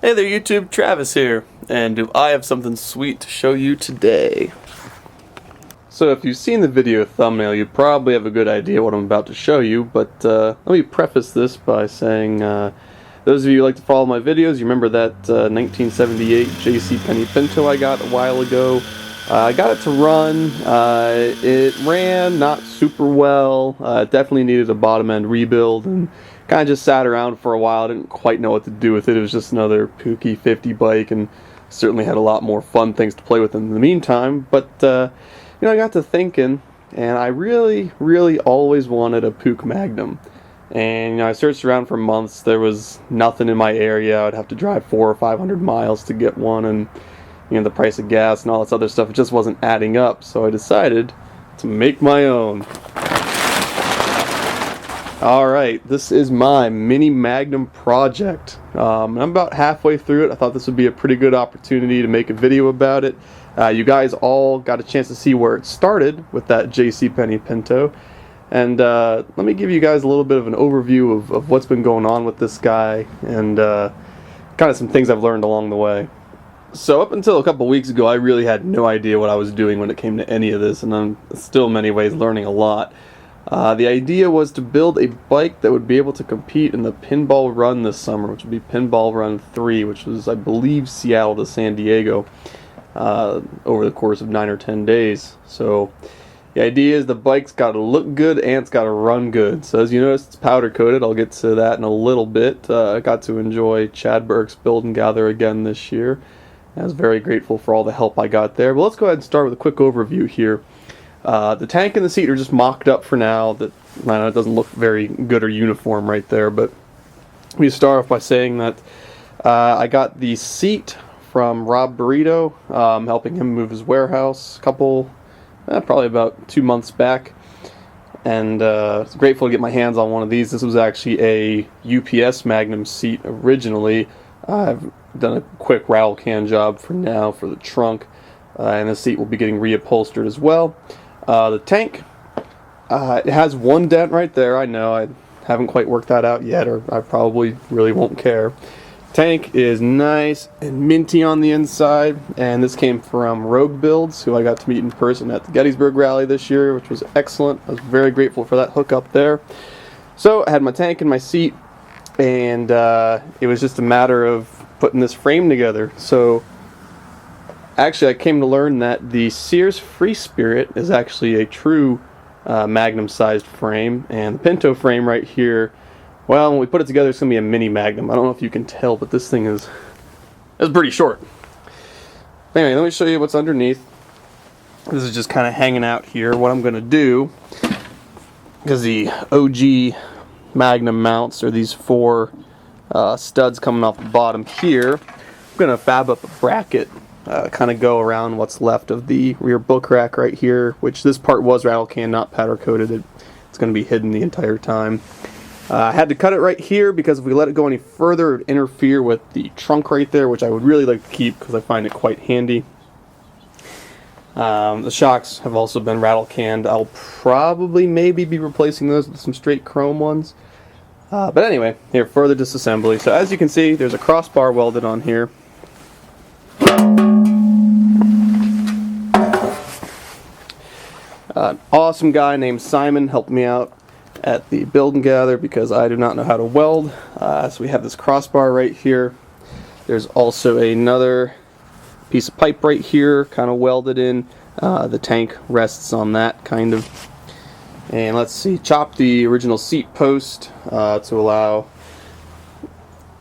Hey there YouTube, Travis here, and do I have something sweet to show you today. So if you've seen the video thumbnail, you probably have a good idea what I'm about to show you, but let me preface this by saying, those of you who like to follow my videos, you remember that 1978 JCPenney Pinto I got a while ago. I got it to run. It ran not super well. It definitely needed a bottom end rebuild, and kind of just sat around for a while. I didn't quite know what to do with it. It was just another Pookie 50 bike, and certainly had a lot more fun things to play with in the meantime. But I got to thinking, and I really always wanted a Mini-Magnum. And I searched around for months. There was nothing in my area. I'd have to drive 400 or 500 miles to get one, and the price of gas and all this other stuff, it just wasn't adding up. So I decided to make my own. Alright, this is my Mini-Magnum project. I'm about halfway through it. I thought this would be a pretty good opportunity to make a video about it. You guys all got a chance to see where it started with that JCPenney Pinto. And let me give you guys a little bit of an overview of what's been going on with this guy, and kind of some things I've learned along the way. So up until a couple weeks ago, I really had no idea what I was doing when it came to any of this, and I'm still in many ways learning a lot. The idea was to build a bike that would be able to compete in the pinball run this summer, which would be Pinball Run 3, which was, I believe, Seattle to San Diego, over the course of 9 or 10 days. So the idea is the bike's got to look good and it's got to run good. So as you notice, it's powder coated. I'll get to that in a little bit. I got to enjoy Chad Burke's Build and Gather again this year. I was very grateful for all the help I got there. But let's go ahead and start with a quick overview here. The tank and the seat are just mocked up for now. That I know it doesn't look very good or uniform right there, but let me start off by saying that I got the seat from Rob Burrito, helping him move his warehouse probably about 2 months back, and grateful to get my hands on one of these. This was actually a UPS Magnum seat originally. I've done a quick rattle can job for now for the trunk, and the seat will be getting reupholstered as well. The tank, it has one dent right there. I know I haven't quite worked that out yet, or I probably really won't care. Tank is nice and minty on the inside, and this came from Rogue Builds, who I got to meet in person at the Gettysburg Rally this year, which was excellent. I was very grateful for that hookup there. So I had my tank and my seat, and it was just a matter of putting this frame together. So actually I came to learn that the Sears Free Spirit is actually a true Magnum sized frame, and the Pinto frame right here, well, when we put it together, it's going to be a Mini-Magnum. I don't know if you can tell, but this thing is pretty short. Anyway, let me show you what's underneath. This is just kind of hanging out here. What I'm going to do, because the OG Magnum mounts are these 4 studs coming off the bottom here, I'm going to fab up a bracket, kind of go around what's left of the rear book rack right here, which this part was rattle can, not powder coated. It's going to be hidden the entire time. I had to cut it right here because if we let it go any further, it would interfere with the trunk right there, which I would really like to keep because I find it quite handy. The shocks have also been rattle canned. I'll probably maybe be replacing those with some straight chrome ones. But anyway, here, further disassembly. So as you can see, there's a crossbar welded on here. An awesome guy named Simon helped me out at the Build and Gather because I do not know how to weld. So we have this crossbar right here. There's also another piece of pipe right here, kind of welded in. The tank rests on that, kind of. And let's see, chopped the original seat post to allow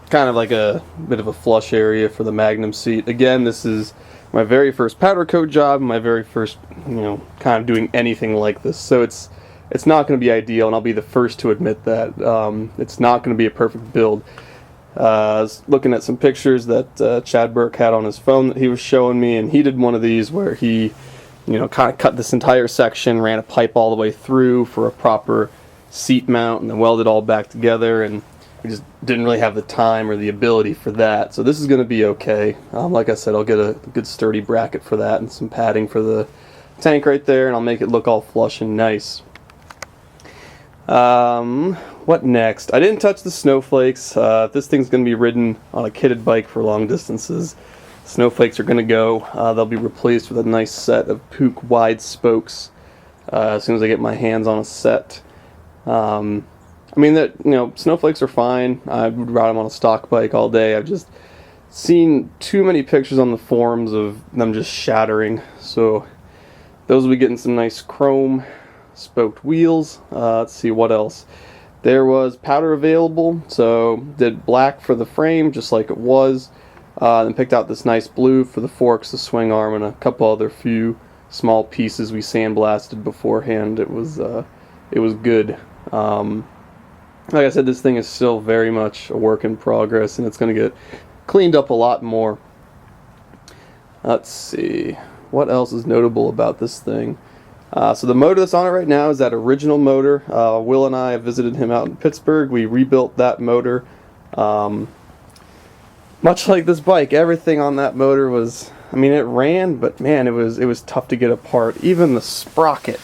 kind of like a bit of a flush area for the Magnum seat. Again, this is my very first powder coat job, my very first, kind of doing anything like this. So it's not going to be ideal, and I'll be the first to admit that. It's not going to be a perfect build. I was looking at some pictures that Chad Burke had on his phone that he was showing me, and he did one of these where he, kind of cut this entire section, ran a pipe all the way through for a proper seat mount, and then welded it all back together, and we just didn't really have the time or the ability for that. So this is going to be okay. Like I said, I'll get a good sturdy bracket for that and some padding for the tank right there, and I'll make it look all flush and nice. what next? I didn't touch the snowflakes. This thing's going to be ridden on a kitted bike for long distances. Snowflakes are going to go. They'll be replaced with a nice set of Puch wide spokes as soon as I get my hands on a set. I mean, that, you know, snowflakes are fine. I would ride them on a stock bike all day. I've just seen too many pictures on the forums of them just shattering. So those will be getting some nice chrome spoked wheels. Let's see what else. There was powder available, so did black for the frame just like it was. Then picked out this nice blue for the forks, the swing arm, and a couple other few small pieces we sandblasted beforehand. It was good. Like I said, this thing is still very much a work in progress, and it's going to get cleaned up a lot more. Let's see, what else is notable about this thing? So the motor that's on it right now is that original motor. Will and I visited him out in Pittsburgh. We rebuilt that motor. Much like this bike, everything on that motor was, I mean, it ran, but man, it was tough to get apart. Even the sprocket,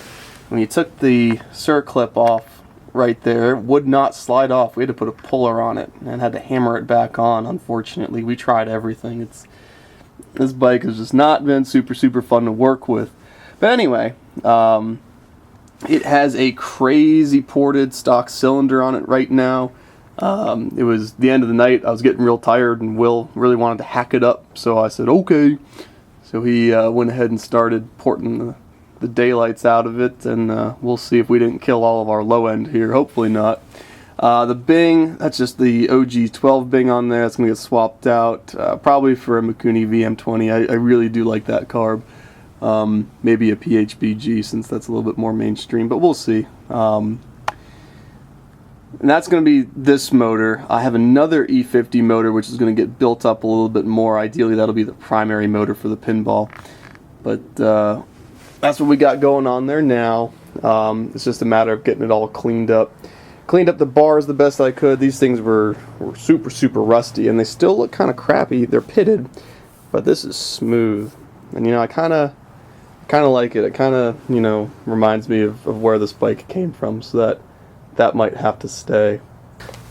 when you took the circlip off right there, it would not slide off. We had to put a puller on it and had to hammer it back on. Unfortunately, we tried everything. This bike has just not been super fun to work with. But anyway, it has a crazy ported stock cylinder on it right now. It was the end of the night. I was getting real tired, and Will really wanted to hack it up, so I said okay. So he went ahead and started porting the daylights out of it, and we'll see if we didn't kill all of our low end here. Hopefully not. The Bing, that's just the OG 12 Bing on there. That's going to get swapped out, probably for a Mikuni VM20. I really do like that carb. Maybe a PHBG, since that's a little bit more mainstream, but we'll see. And that's going to be this motor. I have another E50 motor which is going to get built up a little bit more. Ideally that'll be the primary motor for the pinball. But that's what we got going on there now. It's just a matter of getting it all cleaned up. Cleaned up the bars the best I could. These things were super rusty, and they still look kind of crappy. They're pitted, but this is smooth. And you know, I kind of like it. It kind of, you know, reminds me of where this bike came from, so that might have to stay.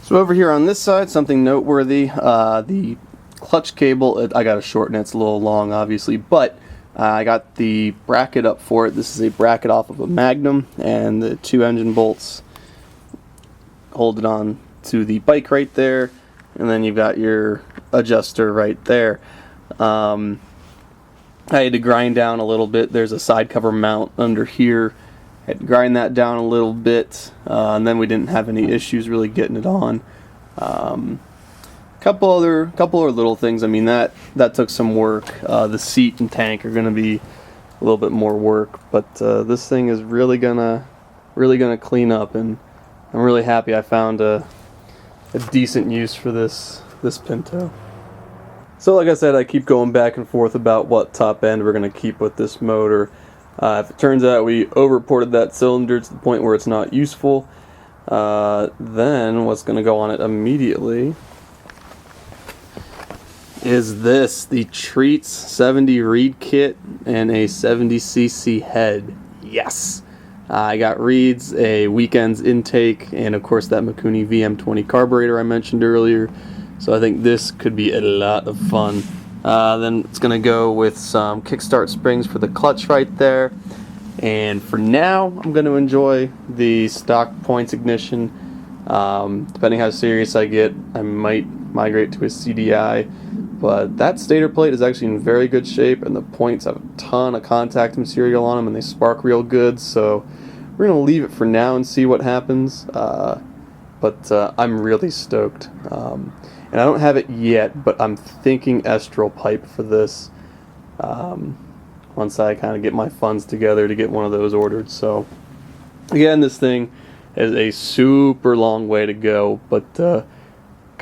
So over here on this side, something noteworthy, the clutch cable, I got to shorten it, it's a little long obviously, but I got the bracket up for it. This is a bracket off of a Magnum, and the two engine bolts hold it on to the bike right there, and then you've got your adjuster right there. I had to grind down a little bit. There's a side cover mount under here. I had to grind that down a little bit, and then we didn't have any issues really getting it on. Couple other little things. I mean, that took some work. The seat and tank are going to be a little bit more work, but this thing is really gonna clean up, and I'm really happy I found a decent use for this Pinto. So like I said, I keep going back and forth about what top end we're going to keep with this motor. If it turns out we overported that cylinder to the point where it's not useful, then what's going to go on it immediately is this, the Treats 70 reed kit and a 70cc head. Yes! I got reeds, a weekend's intake, and of course that Mikuni VM20 carburetor I mentioned earlier. So I think this could be a lot of fun. Then it's going to go with some kickstart springs for the clutch right there. And for now, I'm going to enjoy the stock points ignition. Depending how serious I get, I might migrate to a CDI. But that stator plate is actually in very good shape, and the points have a ton of contact material on them, and they spark real good. So we're going to leave it for now and see what happens. But I'm really stoked. And I don't have it yet, but I'm thinking Estral pipe for this. Once I kind of get my funds together to get one of those ordered. So again, this thing is a super long way to go, but kind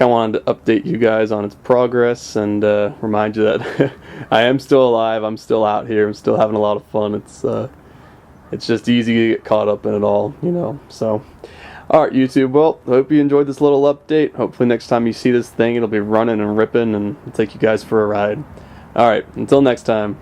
of wanted to update you guys on its progress and remind you that I am still alive. I'm still out here. I'm still having a lot of fun. It's just easy to get caught up in it all, you know. So alright, YouTube, well, I hope you enjoyed this little update. Hopefully next time you see this thing, it'll be running and ripping, and I'll take you guys for a ride. Alright, until next time.